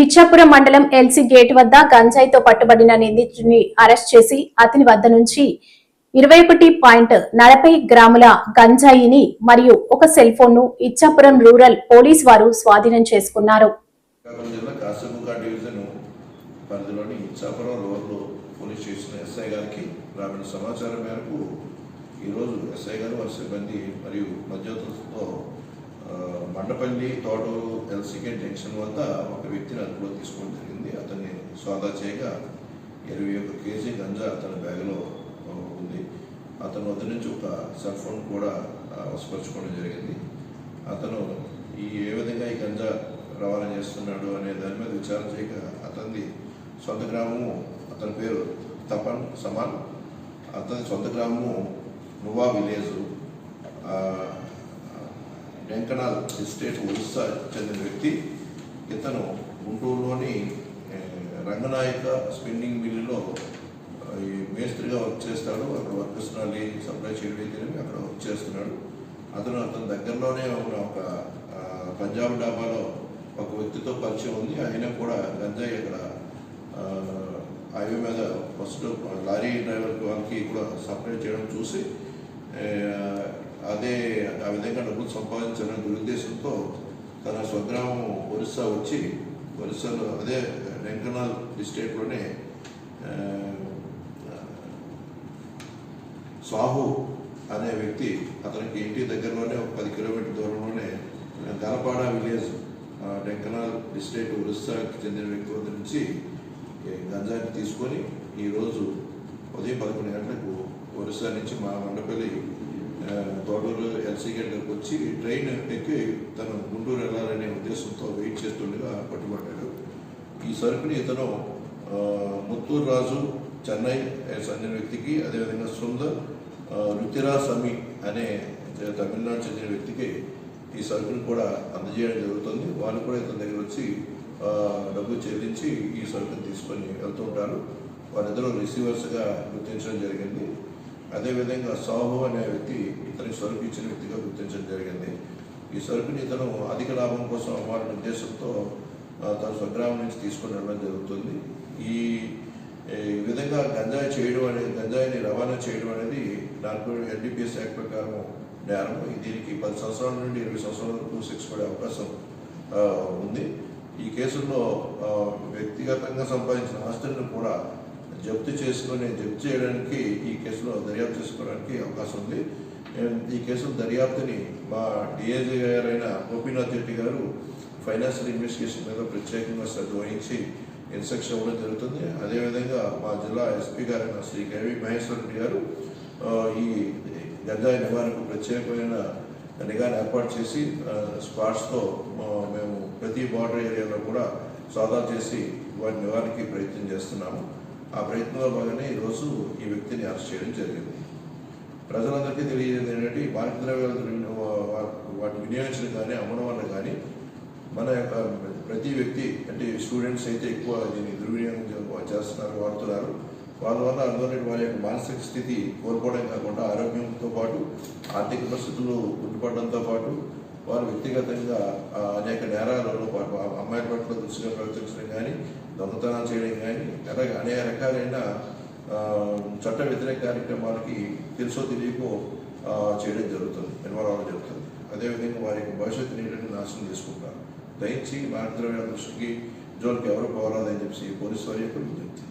ఇచ్చాపురం మండలం LC gate వద్ద గంజాయితో పట్టుబడిన నిందితుడిని అరెస్ట్ చేసి అతని వద్ద నుంచి 21.40 గ్రాముల గంజాయిని మరియు ఒక సెల్ ఫోన్ ను ఇచ్చాపురం రూరల్ పోలీస్ వారు స్వాధీనం చేసుకున్నారు. మండపల్లి తోటూరు ఎల్సీకే జంక్షన్ వద్ద ఒక వ్యక్తిని అదుపులో తీసుకోవడం జరిగింది. అతన్ని సోదా చేయగా 21 కేజీ గంజా అతని బ్యాగ్లో ఉంది. అతని వద్ద నుంచి ఒక సెల్ ఫోన్ కూడా వశపరచుకోవడం జరిగింది. అతను ఏ విధంగా ఈ గంజా రవాణా చేస్తున్నాడు అనే దాని మీద విచారణ చేయగా అతని సొంత గ్రామము, అతని పేరు తపన్ సమాన్, అతని సొంత గ్రామము నువా విలేజ్, వెంకనాల్ ఎస్టేట్ ఒరిస్సా చెందిన వ్యక్తి. ఇతను గుంటూరులోని రంగనాయక స్పిన్నింగ్ మిల్లులో మేస్త్రిగా వర్క్ చేస్తాడు. అక్కడ వర్కర్స్ని సప్లై చేయడం అక్కడ వర్క్ చేస్తున్నాడు. అతని దగ్గరలోనే ఉన్న ఒక పంజాబ్ డాబాలో ఒక వ్యక్తితో పరిచయం ఉంది. అయినా కూడా గంజాయి అక్కడ హైవే మీద ఫస్ట్ లారీ డ్రైవర్ వాళ్ళకి కూడా సప్లై చేయడం చూసి ఆ విధంగా డబ్బులు సంపాదించాలనే దురుద్దేశంతో తన స్వగ్రామం ఒరిస్సా వచ్చి, ఒరిస్సాలో అదే వెంకనాల్ డిస్ట్రిక్ట్లోనే సాహు అనే వ్యక్తి, అతనికి ఇంటి దగ్గరలోనే ఒక 10 కిలోమీటర్ దూరంలోనే గలపాడ విలేజ్, వెంకనాల్ డిస్ట్రిక్ట్ ఒరిస్సాకి చెందిన వ్యక్తి వద్ద నుంచి గంజాయిని తీసుకొని ఈరోజు ఉదయం 11 గంటలకు ఒరిస్సా నుంచి మా మండపల్లి తోటూరు ఎల్సీ గేట్కి వచ్చి ట్రైన్ ఎక్కి తను గుంటూరు వెళ్ళాలనే ఉద్దేశంతో వెయిట్ చేస్తుండగా పట్టుబడ్డాడు. ఈ సరుకుని ఇతను ముత్తూరు రాజు చెన్నై చెందిన వ్యక్తికి, అదేవిధంగా సుందర్ రుతిరా సమీ అనే తమిళనాడు చెందిన వ్యక్తికి ఈ సరుకుని కూడా అందజేయడం జరుగుతుంది. వాళ్ళు కూడా ఇతని దగ్గర వచ్చి డబ్బు చెల్లించి ఈ సరుకుని తీసుకొని వెళ్తూ ఉంటారు. వారిద్దరూ రిసీవర్స్గా గుర్తించడం జరిగింది. అదేవిధంగా సాహు అనే వ్యక్తి ఇతనికి సరుకు ఇచ్చిన వ్యక్తిగా గుర్తించడం జరిగింది. ఈ సరుకుని ఇతను అధిక లాభం కోసం అమ్మాలనే ఉద్దేశంతో తన స్వగ్రామం నుంచి తీసుకొని వెళ్ళడం జరుగుతుంది. ఈ విధంగా గంజాయిని రవాణా చేయడం అనేది NDPS యాక్ట్ ప్రకారం నేరం. దీనికి 10 సంవత్సరాల నుండి 20 సంవత్సరాల వరకు శిక్ష పడే అవకాశం ఉంది. ఈ కేసుల్లో వ్యక్తిగతంగా సంపాదించిన ఆస్తులను కూడా జప్తు చేయడానికి ఈ కేసులో దర్యాప్తు చేసుకోవడానికి అవకాశం ఉంది. ఈ కేసులో దర్యాప్తుని మా డిఐజీ గారైన గోపీనాథ్ రెడ్డి గారు ఫైనాన్షియల్ ఇన్వెస్టిగేషన్ మీద ప్రత్యేకంగా శ్రద్ధ వహించి ఇన్స్ట్రక్షన్ ఇవ్వడం జరుగుతుంది. అదేవిధంగా మా జిల్లా ఎస్పీ గారైన శ్రీ కేవీ మహేశ్వర్ రెడ్డి గారు ఈ గంజాయి నివారణకు ప్రత్యేకమైన నిఘాను ఏర్పాటు చేసి స్క్వాడ్స్తో మేము ప్రతి బార్డర్ ఏరియాలో కూడా సోదా చేసి వాటి నివారణకి ప్రయత్నం చేస్తున్నాము. ఆ ప్రయత్నంలో భాగంగా ఈరోజు ఈ వ్యక్తిని అరెస్ట్ చేయడం జరిగింది. ప్రజలందరికీ తెలియజేది ఏంటంటే మారక ద్రవ్యాలు వాటి వినియోగించడం కానీ అమ్మడం వల్ల కానీ మన యొక్క ప్రతి వ్యక్తి, అంటే స్టూడెంట్స్ అయితే ఎక్కువ దీన్ని దుర్వినియోగం చేస్తున్నారు, వాడుతున్నారు. వాళ్ళ వల్ల అందువల్ల వారి యొక్క మానసిక స్థితి కోల్పోవడం కాకుండా ఆరోగ్యంతో పాటు ఆర్థిక పరిస్థితులు కుంటుపడడంతో పాటు వారు వ్యక్తిగతంగా అనేక నేరాలలో పాటు అమ్మాయిల పట్ల దృష్టిగా ప్రవర్తించడం కానీ, దొంగతనాలు చేయడం కానీ, అలాగే అనేక రకాలైన చట్ట వ్యతిరేక కార్యక్రమాలకి తెలుసో తెలియకో చేయడం జరుగుతుంది, ఇన్వాల్వ్ అవ్వడం జరుగుతుంది. అదేవిధంగా వారి యొక్క భవిష్యత్తు నీటిని నాశనం చేసుకుంటారు. దయచేసి మారక ద్రవ్యాల దృష్టికి జోలికి ఎవరు పోరాదని చెప్పి పోలీసు వారి యొక్క విజ్ఞప్తి.